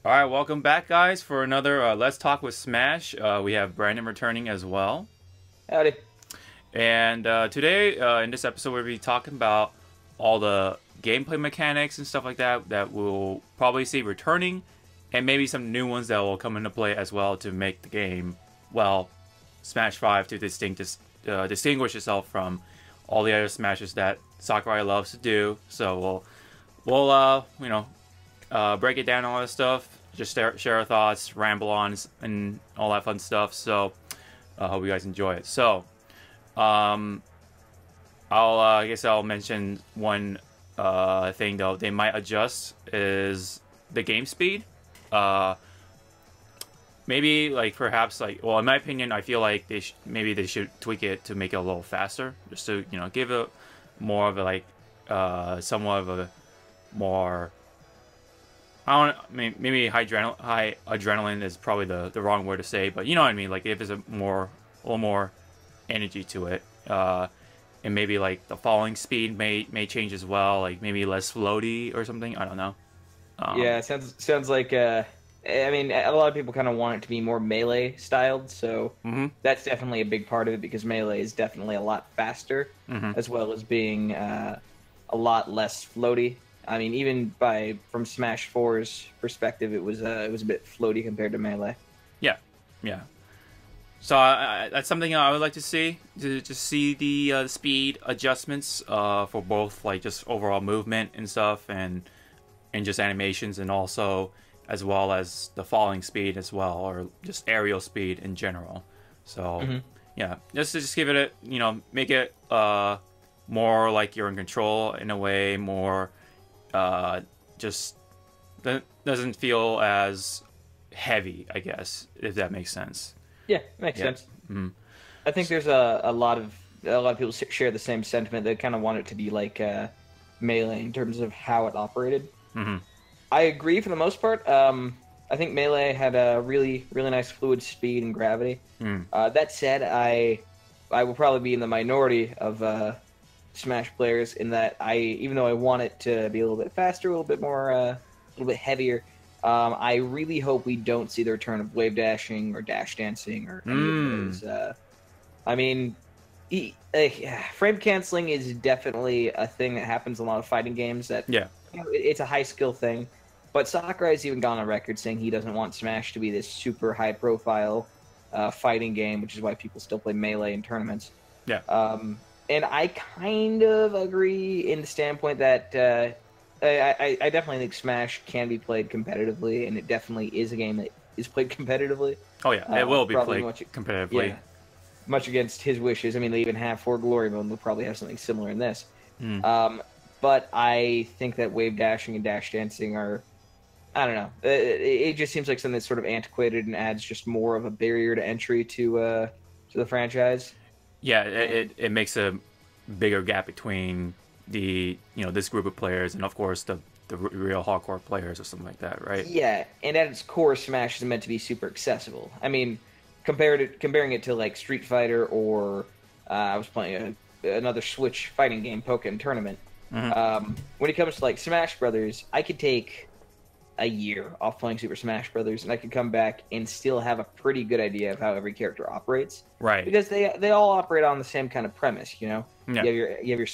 All right, welcome back, guys, for another Let's Talk with Smash. We have Brandon returning as well. Howdy. And today, in this episode, we'll be talking about all the gameplay mechanics and stuff like that that we'll probably see returning, and maybe some new ones that will come into play as well to make the game, well, Smash 5 to distinguish itself from all the other Smashes that Sakurai loves to do. So we'll break it down, all that stuff, just share our thoughts, ramble on, and all that fun stuff. So I hope you guys enjoy it. So I guess I'll mention one thing though they might adjust is the game speed. Maybe like perhaps like, well, in my opinion, I feel like maybe they should tweak it to make it a little faster, just to give it more of a like somewhat of a more, I don't, I mean, maybe high adrenaline is probably the wrong word to say, but you know what I mean. Like if there's a little more energy to it, and maybe like the falling speed may change as well. Like maybe less floaty or something. I don't know. Yeah, it sounds like I mean, a lot of people kind of want it to be more melee styled, so hmm that's definitely a big part of it because melee is definitely a lot faster, hmm as well as being a lot less floaty. I mean, even from Smash 4's perspective, it was a bit floaty compared to melee. Yeah, yeah. So that's something I would like to see, to just see the speed adjustments for both like just overall movement and stuff, and just animations, and also as well as the falling speed as well, or just aerial speed in general. So yeah, just give it make it more like you're in control in a way, more just doesn't feel as heavy, I guess, if that makes sense. Yeah, makes Yeah. sense. I think there's a lot of people share the same sentiment. They kind of want it to be like melee in terms of how it operated. hmm I agree for the most part. I think Melee had a really, really nice fluid speed and gravity. Mm. That said, I will probably be in the minority of Smash players in that even though I want it to be a little bit faster, a little bit more, a little bit heavier, I really hope we don't see the return of wave dashing or dash dancing or any of those. I mean, frame canceling is definitely a thing that happens in a lot of fighting games. That Yeah. it's a high skill thing. But Sakurai's even gone on record saying he doesn't want Smash to be this super high profile fighting game, which is why people still play Melee in tournaments. Yeah. And I kind of agree in the standpoint that I definitely think Smash can be played competitively, and it definitely is a game that is played competitively. Oh yeah, it will be Probably played competitively. Yeah, much against his wishes. I mean, they even have For Glory mode, and they'll probably have something similar in this. Mm. But I think that wave dashing and dash dancing are, I don't know. It just seems like something that's sort of antiquated and adds just more of a barrier to entry to the franchise. Yeah, it makes a bigger gap between the this group of players and of course the real hardcore players or something like that, right? Yeah, and at its core, Smash is meant to be super accessible. I mean, comparing it to like Street Fighter or I was playing another Switch fighting game, Pokken Tournament. When it comes to like Smash Brothers, I could take a year off playing Super Smash Brothers, and I could come back and still have a pretty good idea of how every character operates. Right. Because they all operate on the same kind of premise, you know. Yeah. You have your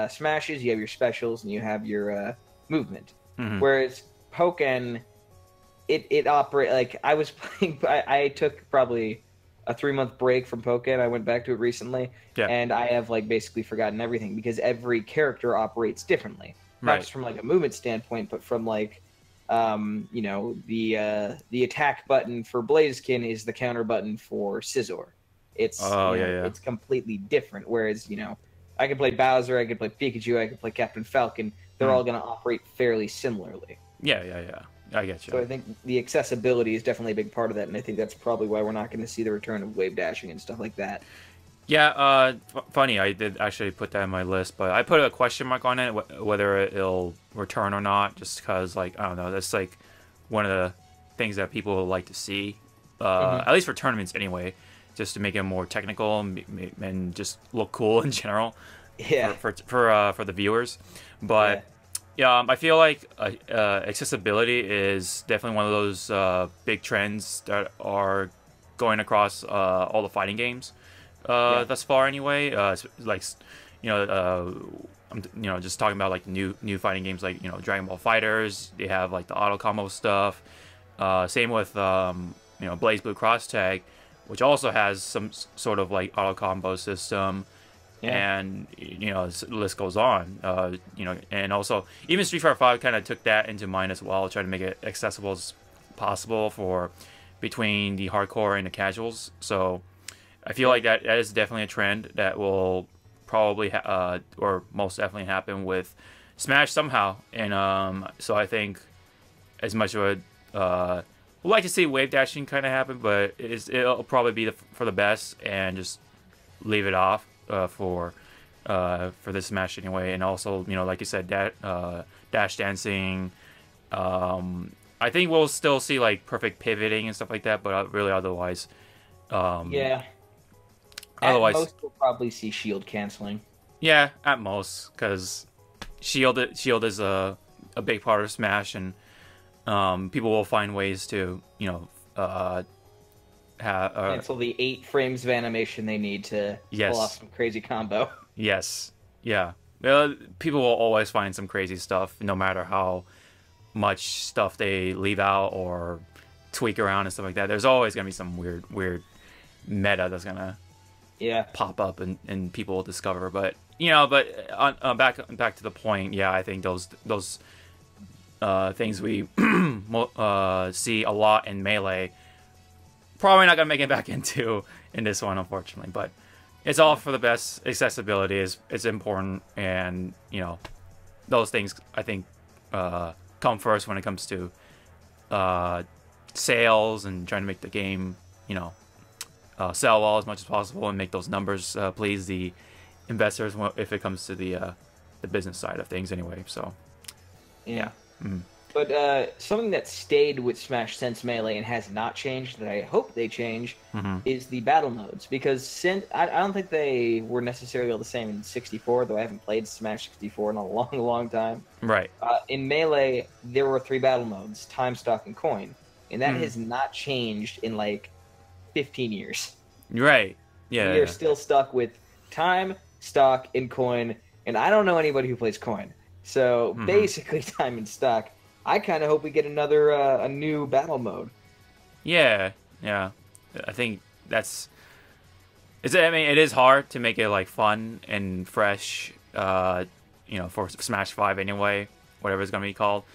smashes, you have your specials, and you have your movement. hmm Whereas Pokken, it operate like I was playing. I took probably a 3 month break from Pokken. I went back to it recently, Yeah. and I have like basically forgotten everything because every character operates differently, not Right. just from like a movement standpoint, but from like the attack button for Blaziken is the counter button for Scizor. It's Oh yeah, yeah. it's completely different. Whereas I can play Bowser, I can play Pikachu, I can play Captain Falcon. They're all going to operate fairly similarly. Yeah, yeah, yeah. I get you. So I think the accessibility is definitely a big part of that, and I think that's probably why we're not going to see the return of wave dashing and stuff like that. Yeah, funny, I did actually put that in my list, but I put a question mark on it, whether it'll return or not, just because, like, I don't know, that's, like, one of the things that people like to see, at least for tournaments anyway, just to make it more technical and just look cool in general Yeah. for the viewers. But Yeah, I feel like accessibility is definitely one of those big trends that are going across all the fighting games Yeah. thus far. Anyway, like I'm just talking about like new fighting games like Dragon Ball Fighters. They have like the auto combo stuff. Same with Blaze Blue Cross Tag, which also has some sort of like auto combo system. Yeah. And the list goes on. And also even Street Fighter Five kind of took that into mind as well, trying to make it accessible as possible for between the hardcore and the casuals. So I feel like that is definitely a trend that will probably or most definitely happen with Smash somehow. And so I think as much of would like to see wave dashing kind of happen, but it'll probably be for the best and just leave it off for this Smash anyway. And also, like you said, dash dancing. I think we'll still see like perfect pivoting and stuff like that, but really otherwise, Yeah. otherwise, At most, we'll probably see shield canceling. yeah, at most, because shield is a big part of Smash, and people will find ways to Cancel the 8 frames of animation they need to Yes. pull off some crazy combo. Yes. Yeah. Well, people will always find some crazy stuff, no matter how much stuff they leave out or tweak around and stuff like that. There's always gonna be some weird meta that's gonna Yeah. pop up and people will discover. But back to the point. Yeah, I think those things we see a lot in Melee probably not gonna make it back in this one, unfortunately. But it's all for the best. Accessibility is important, and those things I think come first when it comes to sales and trying to make the game sell well as much as possible and make those numbers please the investors if it comes to the business side of things anyway. So Yeah. Mm. But something that stayed with Smash since Melee and has not changed, that I hope they change, is the battle modes. Because since I don't think they were necessarily all the same in 64, though I haven't played Smash 64 in a long time. Right. In Melee, there were 3 battle modes: Time, Stock, and Coin. And that has not changed in like 15 years. Right. Yeah. We are still stuck with Time, Stock, and Coin. And I don't know anybody who plays Coin. So basically, Time and Stock. I kind of hope we get a new battle mode. Yeah. I think I mean, it is hard to make it like fun and fresh, for Smash 5 anyway, whatever it's gonna be called.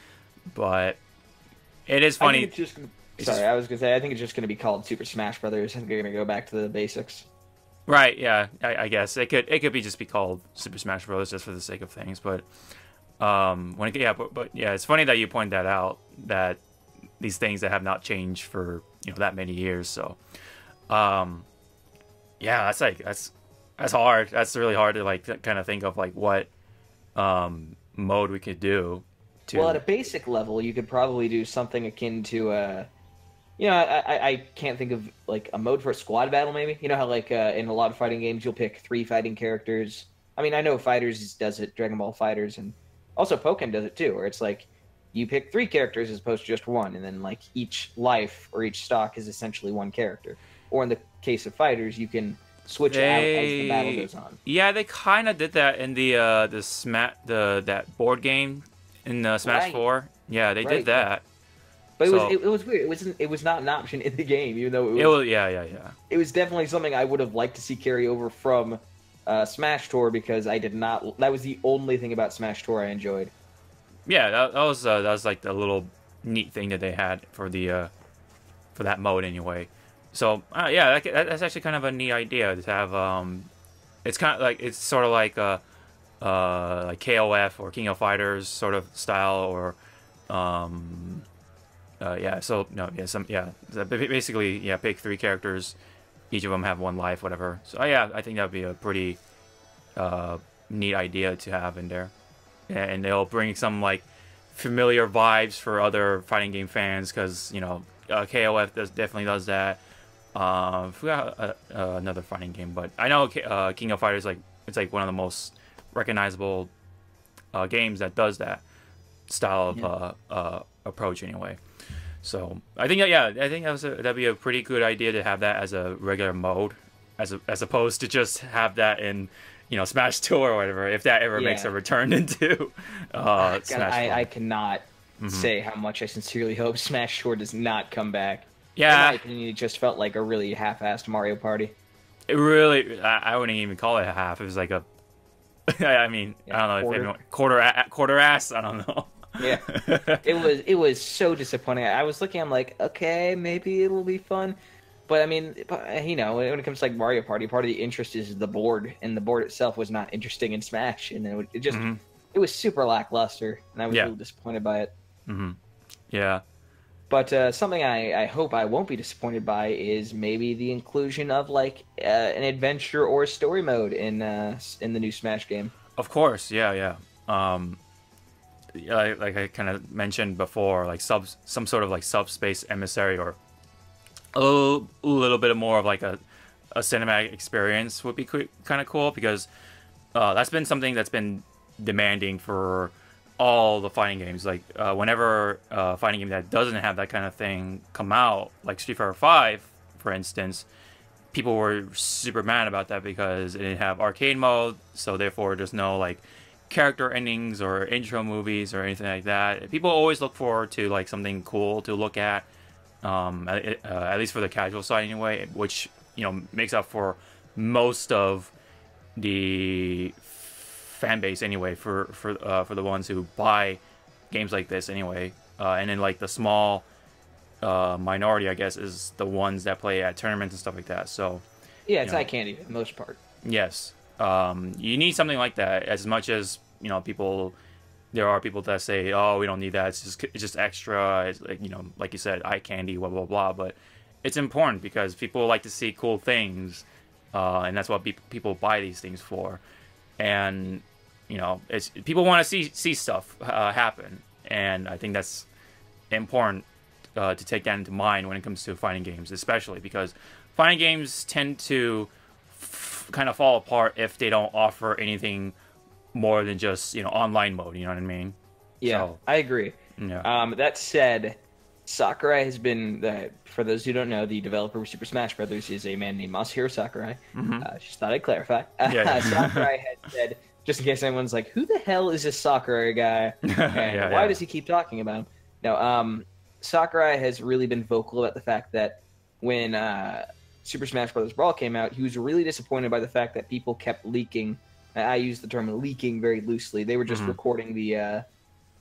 But it is funny. I was gonna say I think it's just gonna be called Super Smash Brothers. I think they're gonna go back to the basics. Right? Yeah. I guess it could be called Super Smash Bros. Just for the sake of things, but. But yeah, it's funny that you point that out, that these things that have not changed for that many years. So, yeah, that's hard. That's really hard to like kind of think of like what mode we could do. Well, at a basic level, you could probably do something akin to I can't think of like a mode for a squad battle. Maybe how like in a lot of fighting games you'll pick 3 fighting characters. I mean, I know Fighters does it, Dragon Ball Fighters, and also Pokken does it too, where it's like you pick 3 characters as opposed to just 1, and then like each life or each stock is essentially 1 character. Or in the case of Fighters, you can switch out as the battle goes on. Yeah, they kind of did that in that board game in Smash 4. Yeah, they did that. But it was weird. It was not an option in the game, even though it was. Yeah. It was definitely something I would have liked to see carry over from Smash Tour, because I did not. That was the only thing about Smash Tour I enjoyed. Yeah, that was like the little neat thing that they had for that mode anyway. So yeah, that's actually kind of a neat idea to have. It's kind of like it's sort of like like KOF or King of Fighters sort of style, or yeah. So no, yeah, basically yeah. Pick 3 characters. Each of them have 1 life, whatever. So yeah, I think that would be a pretty neat idea to have in there, and they'll bring some like familiar vibes for other fighting game fans, because KOF definitely does that. I forgot another fighting game, but I know King of Fighters it's like one of the most recognizable games that does that. style of approach anyway. So I think that'd be a pretty good idea to have that as a regular mode, as opposed to just have that in Smash 2 or whatever. If that ever makes a return into God, Smash 4. I cannot say how much I sincerely hope Smash 4 does not come back. Yeah, In my opinion, it just felt like a really half-assed Mario Party. it really. I wouldn't even call it a half. It was like a. I mean, I don't know quarter. if anyone quarter ass. I don't know. Yeah, it was so disappointing. I was looking, I'm like, okay, maybe it'll be fun, but I mean, when it comes to like Mario Party, part of the interest is the board, and the board itself was not interesting in Smash, and it just it was super lackluster, and I was really disappointed by it. Yeah. But something I hope I won't be disappointed by is maybe the inclusion of like an adventure or story mode in the new Smash game. Of course, yeah. Like I kind of mentioned before, like some sort of like subspace emissary or a little bit more of like a cinematic experience would be kind of cool, because that's been something that's been demanding for all the fighting games. Like whenever a fighting game that doesn't have that kind of thing come out, like Street Fighter V, for instance, people were super mad about that because it didn't have arcade mode, so therefore there's no like character endings or intro movies or anything like that. People always look forward to like something cool to look at least for the casual side anyway, which makes up for most of the fan base anyway for the ones who buy games like this anyway, and then like the small minority, I guess, is the ones that play at tournaments and stuff like that. So yeah, it's eye candy for the most part. Yes. You need something like that, as much as there are people that say, oh, we don't need that, it's just extra, it's like like you said, eye candy, blah blah blah. But it's important because people like to see cool things, and that's what people buy these things for. And it's people want to see stuff happen, and I think that's important to take that into mind when it comes to fighting games, especially because fighting games tend to kind of fall apart if they don't offer anything more than just online mode. You know what I mean? Yeah, so, I agree. Yeah. That said, Sakurai has been for those who don't know, the developer of Super Smash Brothers is a man named Masahiro Sakurai. Just thought I'd clarify. Sakurai had said, just in case anyone's like, who the hell is this Sakurai guy? And why does he keep talking about him? No, Sakurai has really been vocal about the fact that when Super Smash Bros. Brawl came out, he was really disappointed by the fact that people kept leaking. I use the term leaking very loosely. They were just recording the,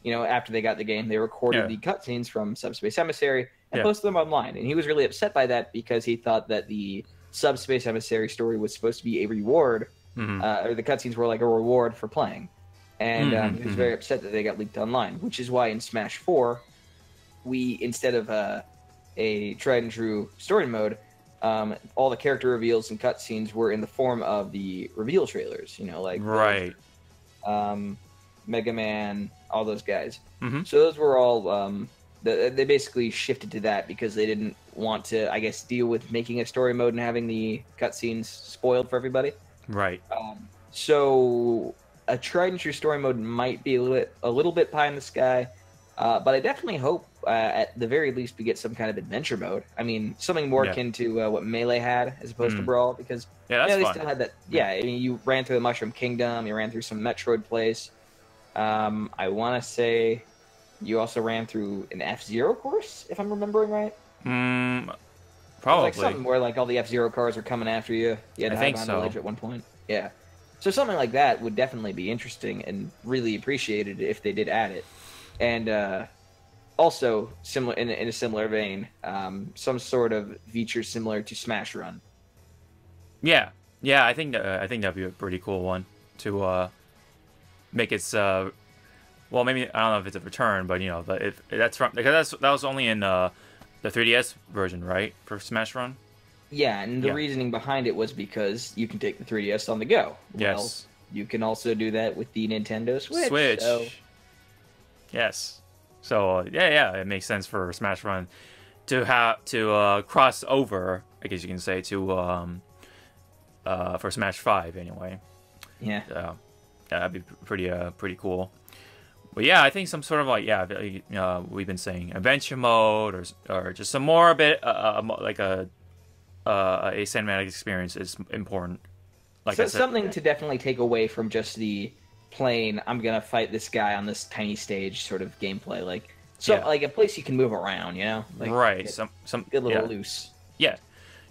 after they got the game, they recorded the cutscenes from Subspace Emissary and posted them online. And he was really upset by that because he thought that the Subspace Emissary story was supposed to be a reward, or the cutscenes were like a reward for playing. And he was very upset that they got leaked online, which is why in Smash 4, we, instead of a tried and true story mode, all the character reveals and cutscenes were in the form of the reveal trailers, like Mega Man, all those guys. So those were all they basically shifted to that because they didn't want to, I guess, deal with making a story mode and having the cutscenes spoiled for everybody. Right. So a tried and true story mode might be a little bit pie in the sky, but I definitely hope at the very least we get some kind of adventure mode. I mean, something more akin to what Melee had as opposed to Brawl, because that's they fun. still had that. Yeah, I mean, you ran through the Mushroom Kingdom, you ran through some Metroid place. I want to say you also ran through an F-Zero course, if I'm remembering right. Probably. Like something where like all the F-Zero cars are coming after you. You had to hide behind the ledge at one point. Yeah. So something like that would definitely be interesting and really appreciated if they did add it. And also, similar in a similar vein, some sort of feature similar to Smash Run. Yeah, I think that'd be a pretty cool one to make its well, maybe I don't know if it's a return, but that's from, because that was only in the 3DS version, right, for Smash Run. Yeah, and the reasoning behind it was because you can take the 3DS on the go. Yes. Well, you can also do that with the Nintendo Switch. So. Yes. So it makes sense for Smash Run to have to cross over, I guess you can say, to for Smash 5 anyway. Yeah. That'd be pretty cool. But yeah, I think some sort of like we've been saying adventure mode or just some more a bit like a cinematic experience is important. Like So I said, something to definitely take away from just the plain I'm gonna fight this guy on this tiny stage sort of gameplay. Like yeah, like a place you can move around, you know? Like right. get, Some get a little yeah, loose. yeah,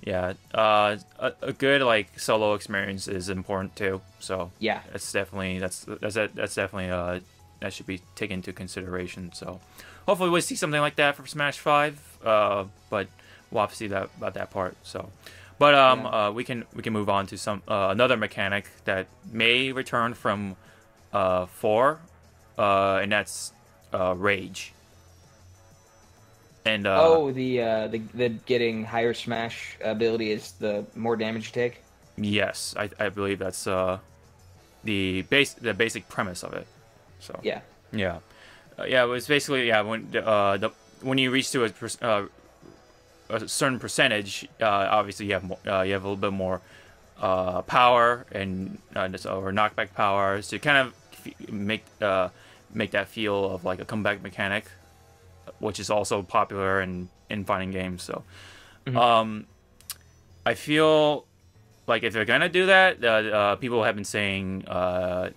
yeah. A good like solo experience is important too. So Yeah. that's definitely that should be taken into consideration. So hopefully we'll see something like that for Smash 5. But we'll have to see that about that part. So. But Yeah. we can move on to some another mechanic that may return from 4, and that's rage. And Oh, the getting higher smash ability is the more damage you take. yes, I believe that's the basic premise of it. So Yeah. yeah, yeah, it was basically when when you reach to a certain percentage, obviously you have a little bit more power and or knockback powers to kind of make that feel of like a comeback mechanic, which is also popular in fighting games. So, Mhm. I feel like if they're gonna do that, people have been saying,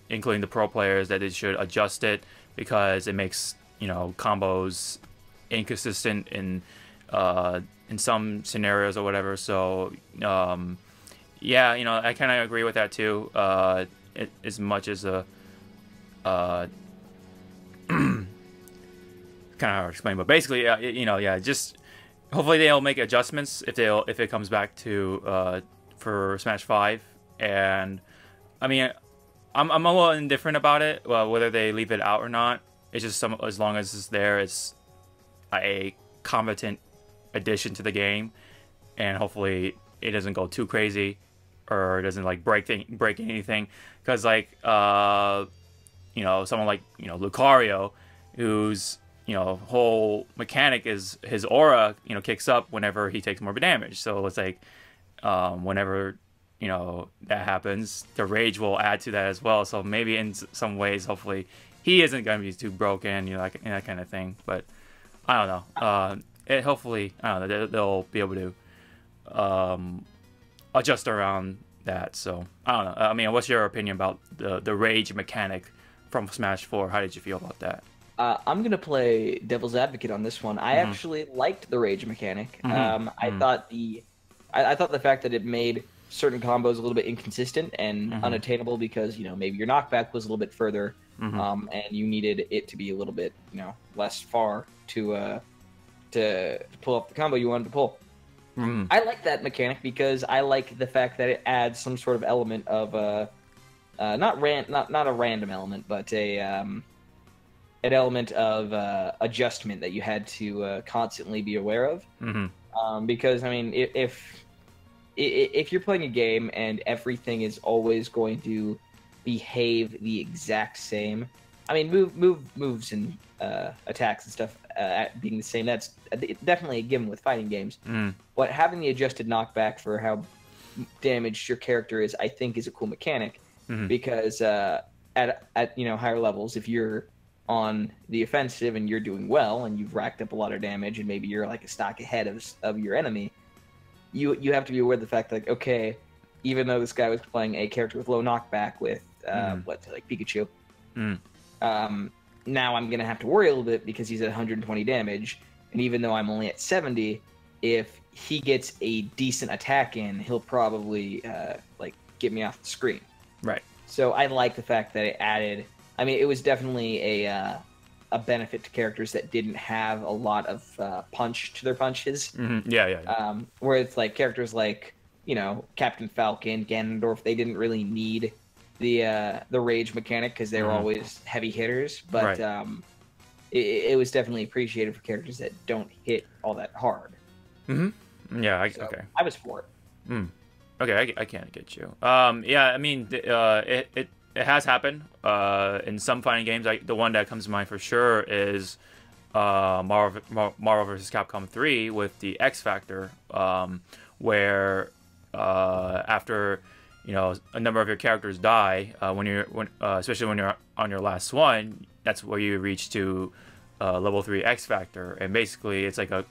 including the pro players, that they should adjust it because it makes combos inconsistent in some scenarios or whatever. So, yeah, I kind of agree with that too. As much as a kind of hard to explain, but basically, just hopefully they'll make adjustments if it comes back to for Smash 5. And I mean, I'm a little indifferent about it, whether they leave it out or not. It's just as long as it's there, it's a competent addition to the game, and hopefully it doesn't go too crazy or it doesn't like break anything. Because like someone like Lucario, whose whole mechanic is his aura kicks up whenever he takes more damage. So it's like whenever that happens, the rage will add to that as well. So maybe in some ways, hopefully he isn't going to be too broken, that kind of thing. But I don't know. Hopefully, I don't know, they'll be able to adjust around that. So I don't know. I mean, what's your opinion about the rage mechanic from Smash 4? How did you feel about that? I'm gonna play devil's advocate on this one. I Mm-hmm. actually liked the rage mechanic. I Mm-hmm. thought I thought the fact that it made certain combos a little bit inconsistent and Mm-hmm. unattainable because maybe your knockback was a little bit further, Mm-hmm. and you needed it to be a little bit less far to pull off the combo you wanted to pull. Mm-hmm. I like that mechanic because I like the fact that it adds some sort of element of not a random element, but an element of adjustment that you had to constantly be aware of. Mm-hmm. Because I mean, if you're playing a game and everything is always going to behave the exact same, I mean, moves and attacks and stuff being the same, that's definitely a given with fighting games. Mm-hmm. But having the adjusted knockback for how damaged your character is, I think, is a cool mechanic Mm-hmm. because at higher levels, if you're on the offensive and you're doing well and you've racked up a lot of damage and maybe you're like a stock ahead of your enemy, you have to be aware of the fact that, like, okay, even though this guy was playing a character with low knockback with like Pikachu, now I'm gonna have to worry a little bit because he's at 120 damage, and even though I'm only at 70, if he gets a decent attack in, he'll probably like get me off the screen. Right. So I like the fact that it added. I mean, it was definitely a benefit to characters that didn't have a lot of punch to their punches. Mm-hmm. Yeah. Yeah. Where it's like characters like Captain Falcon, Ganondorf, they didn't really need the rage mechanic because they were Mhm. always heavy hitters. But Right. it was definitely appreciated for characters that don't hit all that hard. Mm-hmm. Yeah. So Okay. I was for it. Mm. Okay. I can't get you. Yeah. I mean, it has happened. In some fighting games, the one that comes to mind for sure is Marvel vs. Capcom 3 with the X Factor, where after a number of your characters die, especially when you're on your last one, that's where you reach to level 3 X Factor, and basically it's like a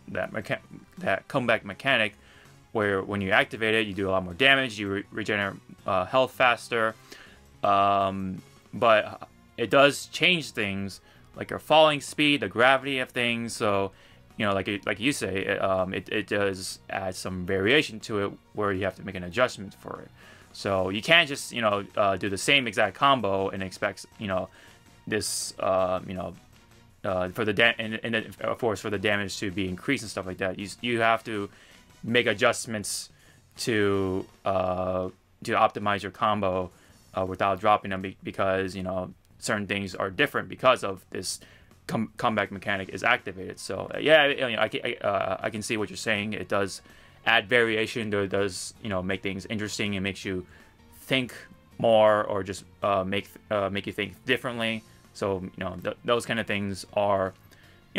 that comeback mechanic where when you activate it, you do a lot more damage, you regenerate health faster, but it does change things like your falling speed, the gravity of things. So like you say, it does add some variation to it where you have to make an adjustment for it. So you can't just do the same exact combo and expect this for the of course for the damage to be increased and stuff like that. You have to make adjustments to optimize your combo without dropping them because certain things are different because of this comeback mechanic is activated. So I can see what you're saying. It does add variation. It does make things interesting and makes you think more, or just make you think differently. So those kind of things are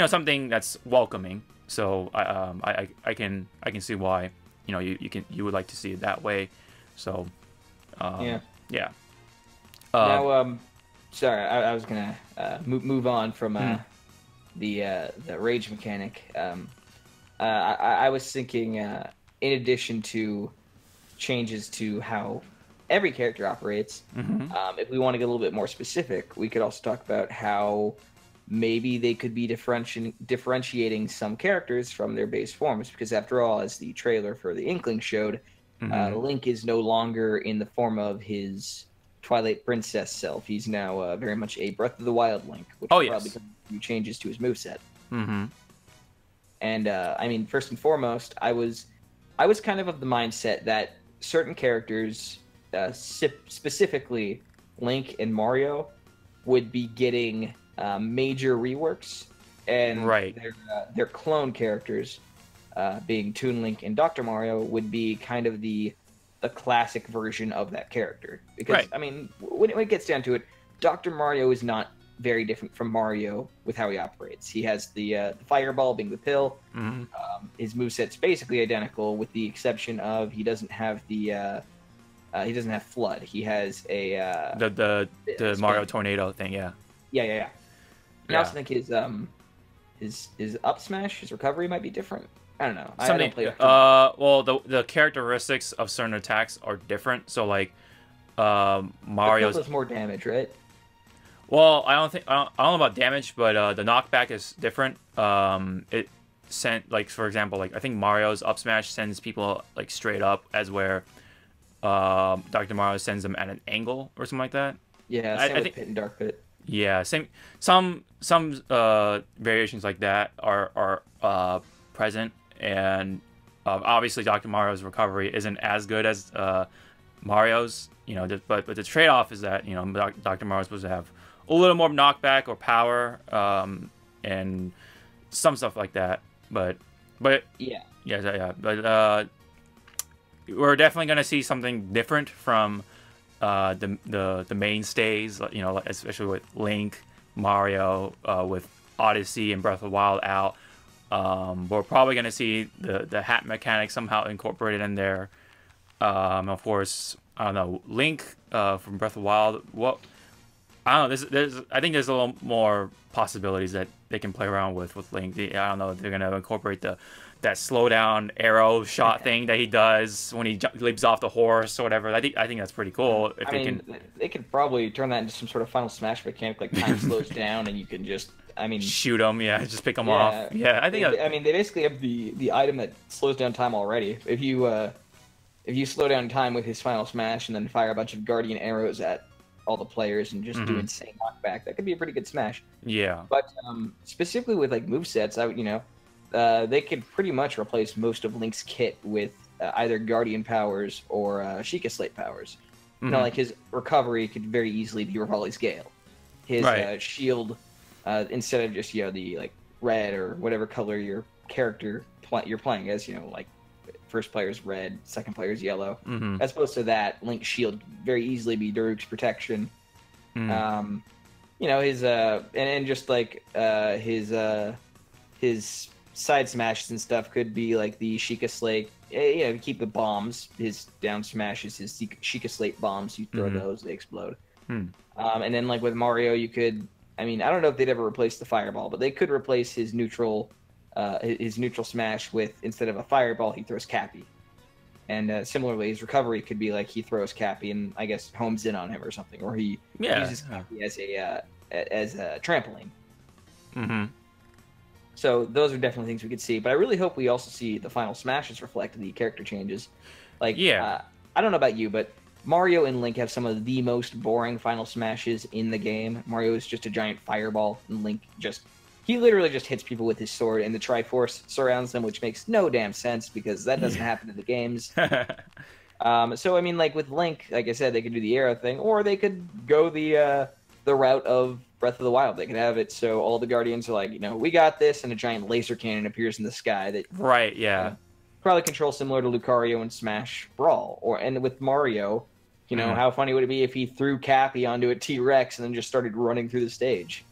something that's welcoming. So I can see why you would like to see it that way. So yeah. Now sorry, I was gonna move on from the rage mechanic. I was thinking, in addition to changes to how every character operates, if we want to get a little bit more specific, we could also talk about how maybe they could be differentiating some characters from their base forms, because after all, as the trailer for the Inkling showed, Link is no longer in the form of his Twilight Princess self. He's now very much a Breath of the Wild Link, which probably because of a few changes to his moveset. And I mean, first and foremost, I was kind of the mindset that certain characters, specifically Link and Mario, would be getting major reworks, and their clone characters, being Toon Link and Dr. Mario, would be kind of the classic version of that character. Because I mean, when it gets down to it, Dr. Mario is not very different from Mario with how he operates. He has the fireball being the pill. His moveset's basically identical, with the exception of he doesn't have the he doesn't have flood. He has a the Mario tornado thing. Yeah. I also think his up smash, his recovery might be different. I don't know. I don't play well, the characteristics of certain attacks are different. So like Mario's does more damage, right? Well, I don't know about damage, but the knockback is different. It sent, like, for example, like I think Mario's up smash sends people like straight up, as where Dr. Mario sends them at an angle or something like that. Yeah, same with Pit and Dark Pit. Yeah, same. Some variations like that are present, and obviously Dr. Mario's recovery isn't as good as Mario's. But the trade-off is that Dr. Mario's supposed to have a little more knockback or power, and some stuff like that. But yeah. But we're definitely gonna see something different from the mainstays, especially with Link, Mario, with Odyssey and Breath of the Wild out. We're probably gonna see the hat mechanic somehow incorporated in there. Of course, I don't know, Link from Breath of the Wild. I don't know. I think there's a little more possibilities that they can play around with Link. I don't know if they're gonna incorporate that slow down arrow shot thing that he does when he leaps off the horse or whatever. I think that's pretty cool. If they could probably turn that into some sort of Final Smash mechanic, like time slows down and you can just shoot them. Yeah, just pick them off. Yeah, I think. They basically have the item that slows down time already. If you slow down time with his Final Smash and then fire a bunch of Guardian arrows at all the players and just do insane knockback, that could be a pretty good smash. Yeah. But specifically with like movesets, they could pretty much replace most of Link's kit with either Guardian powers or Sheikah Slate powers. Like his recovery could very easily be Rivali's Gale. His shield, instead of just the like red or whatever color your character you're playing as, like first player's red, second player's yellow. As opposed to that, Link's shield very easily be Daruk's protection. His and just like his side smashes and stuff could be like the Sheikah Slate. Keep the bombs. His down smashes, his Sheikah Slate bombs. You throw those, they explode. And then like with Mario, you could I mean, I don't know if they'd ever replace the fireball, but they could replace his neutral smash with, instead of a fireball, he throws Cappy. And similarly, his recovery could be like he throws Cappy and I guess homes in on him or something, or he uses Cappy as a trampoline. Mm-hmm. So those are definitely things we could see. But I really hope we also see the final smashes reflect the character changes. Like, I don't know about you, but Mario and Link have some of the most boring final smashes in the game. Mario is just a giant fireball, and Link he literally just hits people with his sword, and the Triforce surrounds them, which makes no damn sense because that doesn't happen in the games. So, I mean, like with Link, like I said, they could do the arrow thing, or they could go the route of Breath of the Wild. They could have it so all the Guardians are like, we got this, and a giant laser cannon appears in the sky that probably controls similar to Lucario and Smash Brawl. And with Mario, how funny would it be if he threw Cappy onto a T-Rex and then just started running through the stage?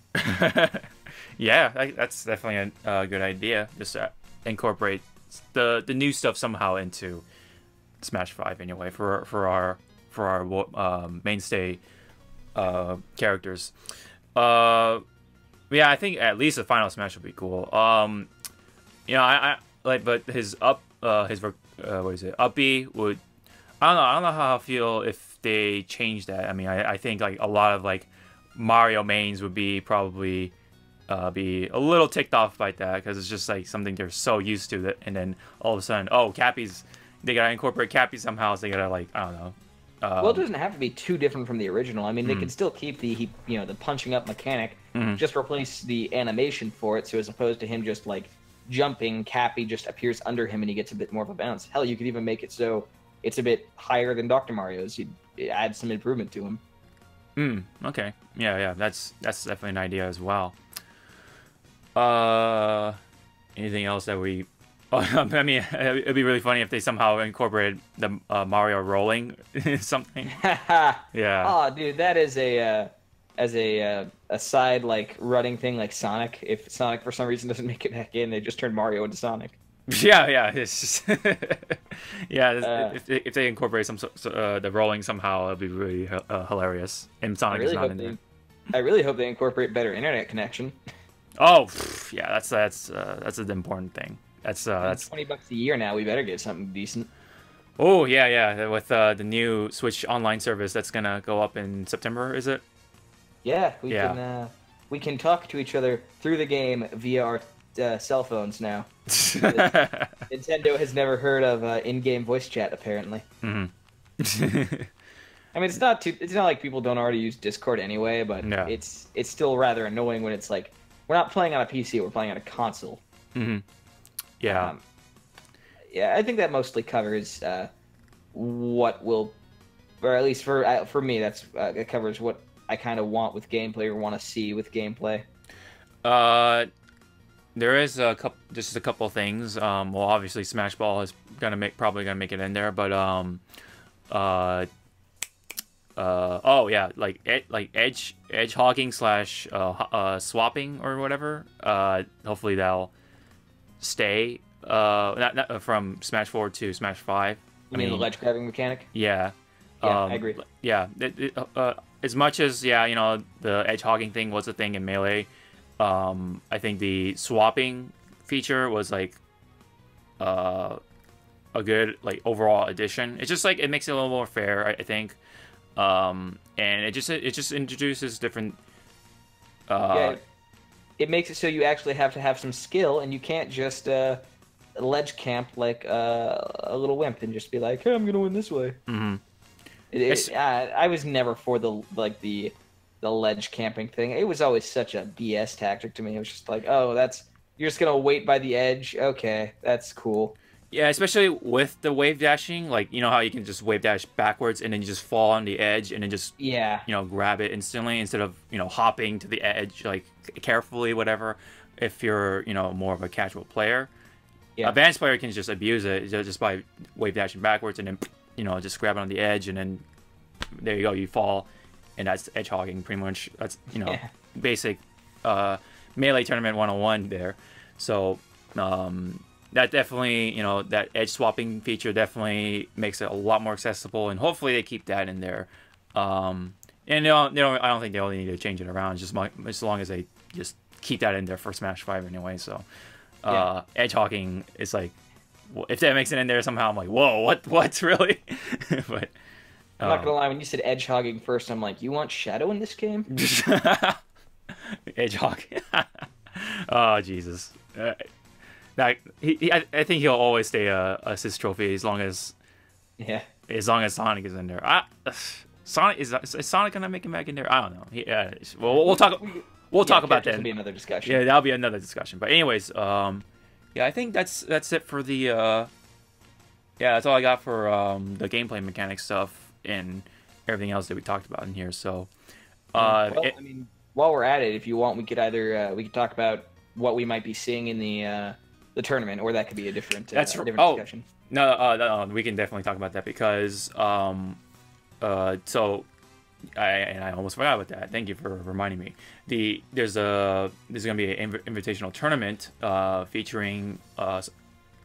Yeah, that's definitely a good idea. Just incorporate the new stuff somehow into Smash 5 anyway for our mainstay characters. Yeah, I think at least the final Smash would be cool. I like, but his what is it? Up B would. I don't know how I feel if they change that. I mean, I think like a lot of like Mario mains would be probably be a little ticked off by that because it's just like something they're so used to that, and then all of a sudden, they gotta incorporate Cappy somehow. So they gotta like, I don't know. Well, it doesn't have to be too different from the original. I mean, they can still keep the punching up mechanic, just replace the animation for it. So as opposed to him just like jumping, Cappy just appears under him and he gets a bit more of a bounce. Hell, you could even make it so it's a bit higher than Dr. Mario's. You'd add some improvement to him. Okay. Yeah. That's definitely an idea as well. Anything else that we? I mean, it'd be really funny if they somehow incorporated the Mario rolling something. Yeah. Oh, dude, that is a side like running thing like Sonic. If Sonic for some reason doesn't make it back in, they just turn Mario into Sonic. Yeah. It's just if they incorporate the rolling somehow, it'd be really hilarious. And Sonic is not in there. I really hope they incorporate better internet connection. Oh, yeah, that's an important thing. That's $20 a year now. We better get something decent. Oh yeah. With the new Switch online service that's gonna go up in September, is it? Yeah, we can talk to each other through the game via our cell phones now. Nintendo has never heard of in-game voice chat, apparently. I mean, it's not like people don't already use Discord anyway, but it's still rather annoying when it's like we're not playing on a PC, we're playing on a console. Yeah. I think that mostly covers what will, or at least for me, it covers what I kind of want with gameplay or want to see with gameplay. There is just a couple things. Well, obviously Smash Ball is probably gonna make it in there, but oh yeah, like edge hogging / swapping or whatever. Hopefully that'll stay. Not from Smash 4 to Smash 5. You mean the ledge grabbing mechanic? Yeah. I agree. Yeah. As much as the edge hogging thing was a thing in Melee, I think the swapping feature was like a good like overall addition. It's just like it makes it a little more fair, I think. And it just introduces different. It makes it so you actually have to have some skill, and you can't just ledge camp like a little wimp and just be like, "Hey, I'm gonna win this way." I was never for the ledge camping thing. It was always such a BS tactic to me. It was just like, "Oh, you're just gonna wait by the edge. Okay, that's cool." Yeah, especially with the wave dashing, like, you know how you can just wave dash backwards and then you just fall on the edge and then just, grab it instantly instead of, hopping to the edge, like, carefully, whatever, if you're, more of a casual player. Yeah. Advanced player can just abuse it just by wave dashing backwards and then, just grab it on the edge and then there you go, you fall. And that's edge hogging, pretty much. That's, basic Melee Tournament 101 there. So, that definitely, that edge swapping feature definitely makes it a lot more accessible, and hopefully they keep that in there. And I don't think they only need to change it around, just as long as they just keep that in there for Smash 5 anyway. So, edge hogging is like, if that makes it in there somehow, I'm like, whoa, what, really? But I'm not gonna lie, when you said edge hogging first, I'm like, you want Shadow in this game? edge hog. Oh Jesus. I think he'll always stay a assist trophy as long as Sonic is in there. Sonic is Sonic gonna make him back in there? I don't know. We'll talk. We'll talk about that. That'll be another discussion. Yeah, that'll be another discussion. But anyways, I think that's it for the. That's all I got for the gameplay mechanic stuff and everything else that we talked about in here. So, I mean, while we're at it, if you want, we could either we could talk about what we might be seeing in the tournament, or that could be a different discussion. No, we can definitely talk about that because I almost forgot about that. Thank you for reminding me. There's going to be an invitational tournament featuring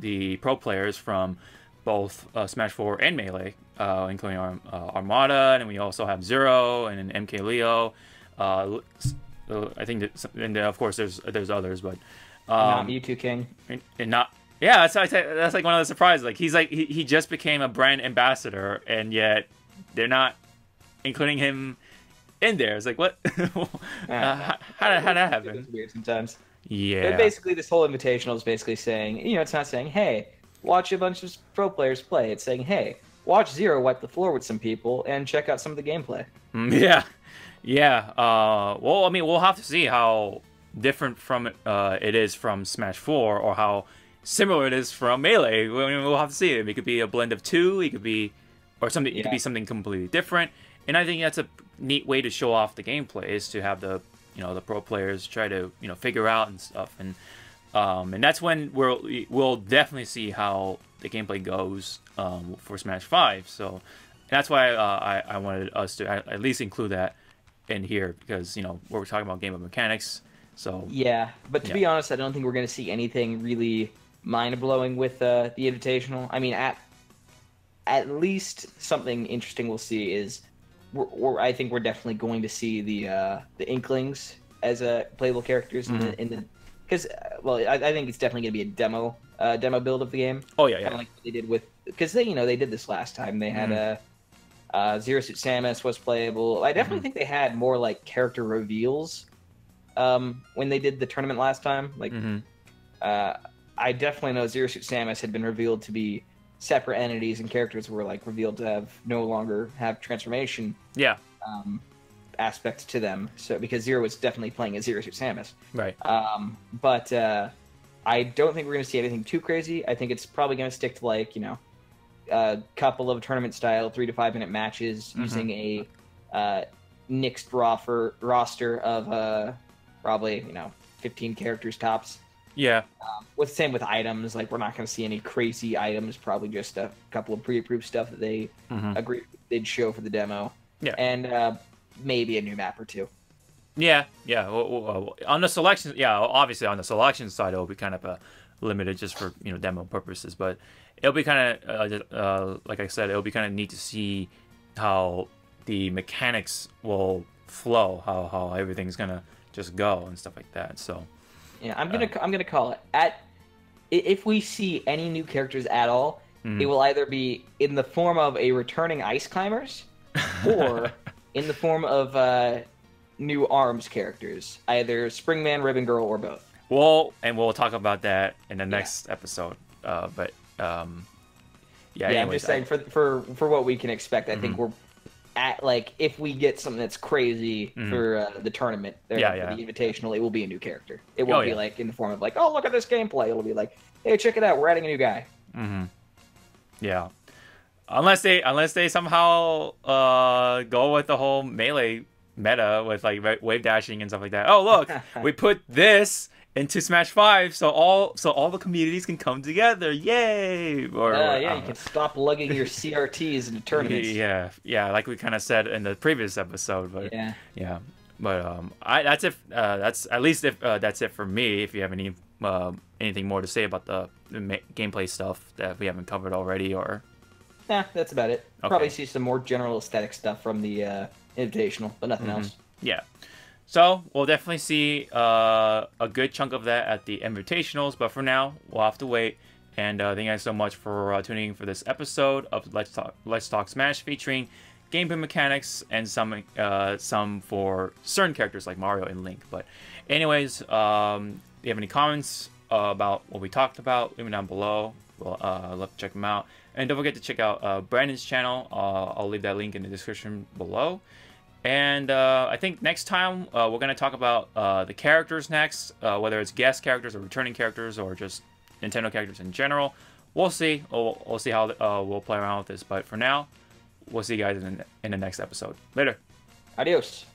the pro players from both Smash 4 and Melee, including Armada, and we also have Zero and MK Leo. I think that, and of course there's others, but not Mewtwo King, and not. Yeah, that's like one of the surprises. Like he just became a brand ambassador, and yet they're not including him in there. It's like, what? How did that happen? It's weird sometimes. Yeah. But basically, this whole invitational is basically saying, it's not saying, hey, watch a bunch of pro players play. It's saying, hey, watch Zero wipe the floor with some people and check out some of the gameplay. Yeah. Well, I mean, we'll have to see how different from it is from Smash 4, or how similar it is from Melee. We'll have to see. It could be a blend of two. It could be, or something. It could be something completely different. And I think that's a neat way to show off the gameplay, is to have the pro players try to figure out and stuff, and that's when we'll definitely see how the gameplay goes for Smash 5. So that's why I wanted us to at least include that in here, because we're talking about game of mechanics. So but to be honest, I don't think we're going to see anything really mind-blowing with the Invitational. I mean, at least something interesting we'll see is I think we're definitely going to see the Inklings as playable characters in the because I think it's definitely going to be a demo build of the game. Oh yeah, kind of like what they did with, because they did this last time. They had Zero Suit Samus was playable. I definitely think they had more like character reveals when they did the tournament last time. Like I definitely know Zero Suit Samus had been revealed to be separate entities, and characters were like revealed to no longer have transformation aspects to them. So because Zero was definitely playing as Zero Suit Samus, right? But I don't think we're going to see anything too crazy. I think it's probably going to stick to like a couple of tournament style 3 to 5 minute matches using a mixed roster of probably 15 characters tops. Yeah. Same with items, like we're not going to see any crazy items. Probably just a couple of pre-approved stuff that they agreed they'd show for the demo. Yeah. And maybe a new map or two. Yeah. On the selection, obviously on the selection side, it'll be kind of limited just for demo purposes. But it'll be kind of like I said, it'll be kind of neat to see how the mechanics will flow, how everything's gonna just go and stuff like that. So. Yeah, I'm gonna call it. If we see any new characters at all, it will either be in the form of a returning Ice Climbers, or in the form of new ARMS characters, either Springman, Ribbon Girl, or both. We'll talk about that in the next episode. Anyways, I'm just saying for what we can expect, I think we're at like if we get something that's crazy for the tournament, for the Invitational, it will be a new character. It won't be like in the form of like, oh, look at this gameplay. It'll be like, hey, check it out, we're adding a new guy. Yeah, unless they somehow go with the whole Melee meta with like wave dashing and stuff like that. Oh, look, we put this into Smash 5, so all the communities can come together. Yay! You can stop lugging your CRTs into tournaments. Yeah, like we kind of said in the previous episode. But yeah. But that's it. That's at least that's it for me. If you have anything more to say about the gameplay stuff that we haven't covered already, or that's about it. Okay. Probably see some more general aesthetic stuff from the Invitational, but nothing else. Yeah. So we'll definitely see a good chunk of that at the Invitationals, but for now, we'll have to wait. And thank you guys so much for tuning in for this episode of Let's Talk Smash, featuring gameplay mechanics and some for certain characters like Mario and Link. But anyways, if you have any comments about what we talked about, leave them down below. We'll love to check them out. And don't forget to check out Brandon's channel. I'll leave that link in the description below. And I think next time we're going to talk about the characters next, whether it's guest characters or returning characters or just Nintendo characters in general. We'll see. We'll see how we'll play around with this. But for now, we'll see you guys in the next episode. Later. Adios.